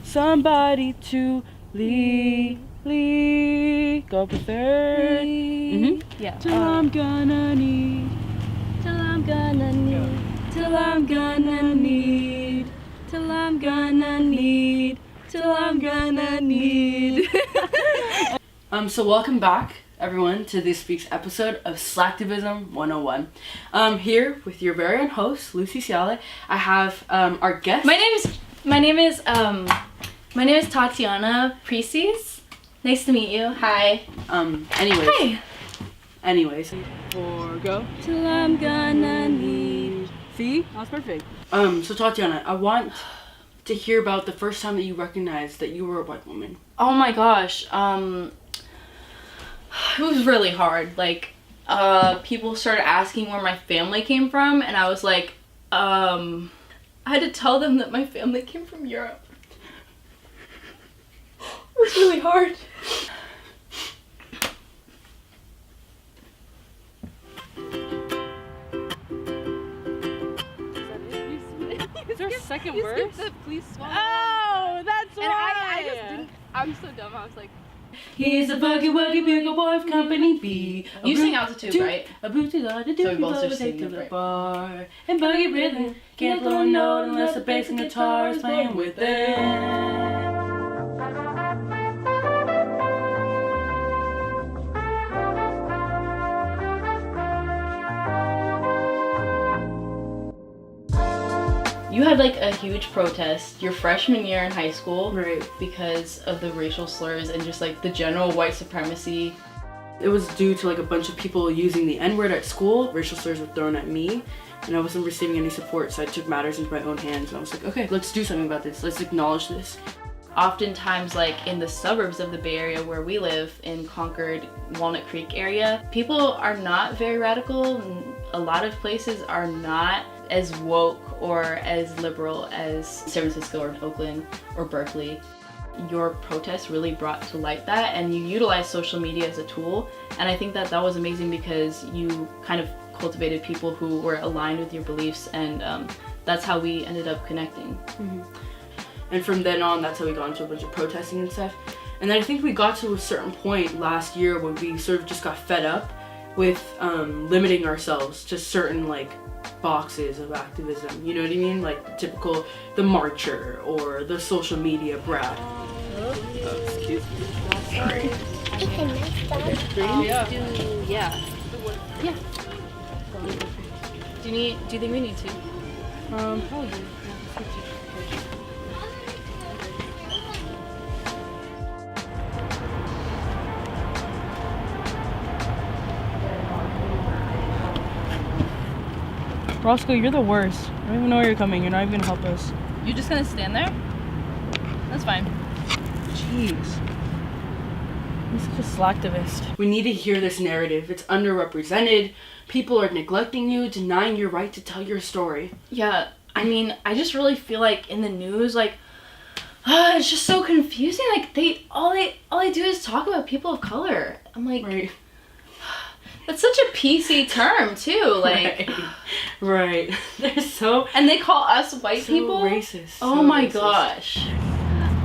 Somebody to lead. Go for third. Yeah. Till I'm gonna need. Till I'm gonna need. Till I'm gonna need. Till I'm gonna need. Till I'm gonna need. So welcome back, everyone, to this week's episode of Slacktivism 101. Here with your very own host, Lucy Ciale. I have our guest. My name is Tatiana Precis. Nice to meet you. Hi. Anyways. Or go. Till I'm gonna need. See? That's perfect. So Tatiana, I want to hear about the first time that you recognized that you were a white woman. Oh my gosh. It was really hard. Like, people started asking where my family came from, and I was like, I had to tell them that my family came from Europe. It was really hard. Is there a second verse? The please swallow. Oh, that's And why. I just didn't. I'm so dumb. I was like, He's a buggy wuggy bugle boy of company B. You sing altitude, right? A booty got to do So we both to just take sing to it, the right? bar. And buggy rhythm can't blow a note unless the bass and guitar is playing with it. You had like a huge protest your freshman year in high school, Right. because of the racial slurs and just like the general white supremacy. It was due to like a bunch of people using the N-word at school. Racial slurs were thrown at me, and I wasn't receiving any support, so I took matters into my own hands, and I was like, okay, let's do something about this. Let's acknowledge this. Oftentimes, like in the suburbs of the Bay Area where we live, in Concord, Walnut Creek area, people are not very radical. A lot of places are not as woke or as liberal as San Francisco or Oakland or Berkeley. Your protest really brought to light that, and you utilized social media as a tool, and I think that that was amazing because you kind of cultivated people who were aligned with your beliefs, and that's how we ended up connecting. And from then on, that's how we got into a bunch of protesting and stuff. And then I think we got to a certain point last year when we sort of just got fed up with limiting ourselves to certain like boxes of activism. You know what I mean? Like typical, the marcher or the social media brat. Excuse me. Sorry. Yeah. Do you think we need to? Probably. Roscoe, you're the worst. I don't even know where you're coming. You're not even gonna help us. you're just gonna stand there? That's fine. Jeez. I'm such a slacktivist. We need to hear this narrative. It's underrepresented. People are neglecting you, denying your right to tell your story. Yeah, I mean, I just really feel like in the news, like, it's just so confusing. Like all they do is talk about people of color. I'm like, Right. that's such a PC term too. Like, Right. They're so and they call us white people racist. Oh so my racist. gosh.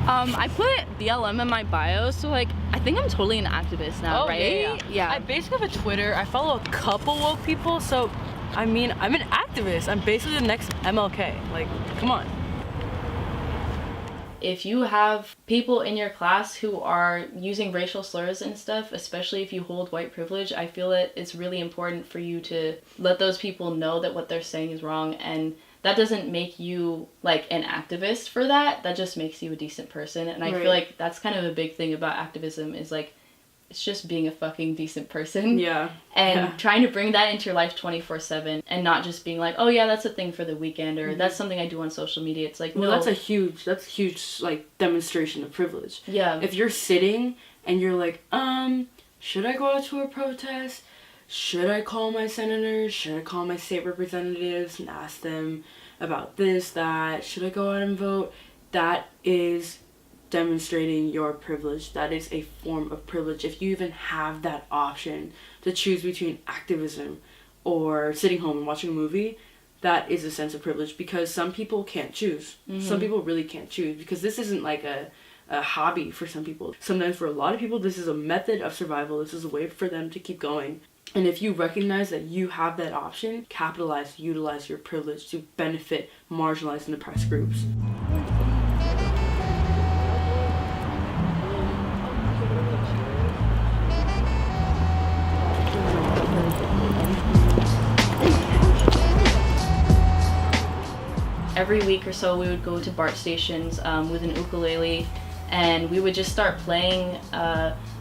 I put BLM in my bio, so like I think I'm totally an activist now, right? Yeah. I basically have a Twitter. I follow a couple woke people, so I mean, I'm an activist. I'm basically the next MLK. Like, come on. If you have people in your class who are using racial slurs and stuff, especially if you hold white privilege, I feel that it's really important for you to let those people know that what they're saying is wrong, and that doesn't make you like an activist for that. That just makes you a decent person. And I Right. feel like that's kind of a big thing about activism is like, it's just being a fucking decent person. Yeah. And Yeah. trying to bring that into your life 24/7 and not just being like, oh yeah, that's a thing for the weekend, or that's something I do on social media. It's like, Well, no. that's a huge like demonstration of privilege. Yeah. If you're sitting and you're like, should I go out to a protest? Should I call my senators? Should I call my state representatives and ask them about this, that? Should I go out and vote? That is demonstrating your privilege. That is a form of privilege. If you even have that option to choose between activism or sitting home and watching a movie, that is a sense of privilege, because some people can't choose. Some people really can't choose, because this isn't like a hobby for some people. Sometimes for a lot of people, this is a method of survival. This is a way for them to keep going. And if you recognize that you have that option, capitalize, utilize your privilege to benefit marginalized and oppressed groups. Every week or so we would go to BART stations with an ukulele, and we would just start playing.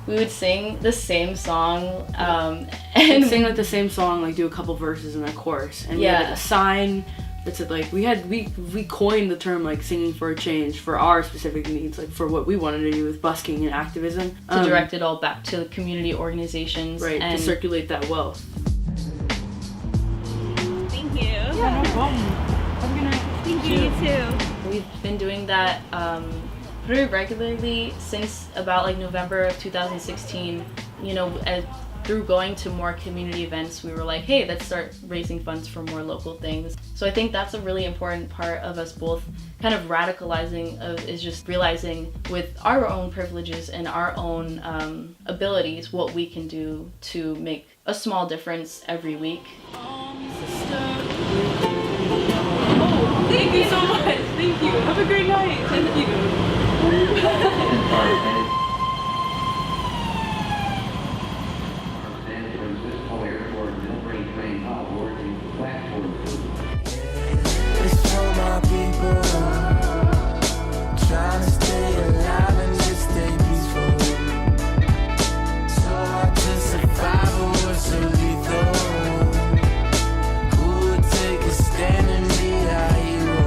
We would sing the same song and sing like the same song, like do a couple verses in a chorus, and we had like a sign that said like we coined the term like singing for a change for our specific needs, like for what we wanted to do with busking and activism, to direct it all back to the community organizations, right, and to circulate that wealth. Thank you. Yeah, no problem. Have a good night. Thank you, you too. We've been doing that pretty regularly since about like November of 2016. You know, through going to more community events, we were like, hey, let's start raising funds for more local things. So I think that's a really important part of us both kind of radicalizing, is just realizing with our own privileges and our own abilities what we can do to make a small difference every week. Thank you so much. Thank you. Have a great night. Thank you. It's for my people, trying to stay alive and just stay peaceful. So hard to survive, but we're so lethal. Who would take a stand and be our hero?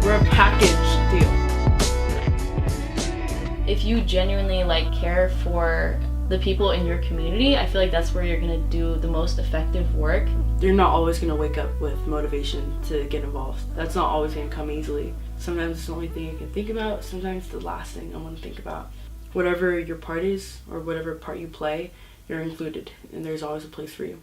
We're a package deal. If you genuinely like care for the people in your community, I feel like that's where you're gonna do the most effective work. You're not always gonna wake up with motivation to get involved. That's not always gonna come easily. Sometimes it's the only thing you can think about. Sometimes it's the last thing I want to think about. Whatever your part is, or whatever part you play, you're included, and there's always a place for you.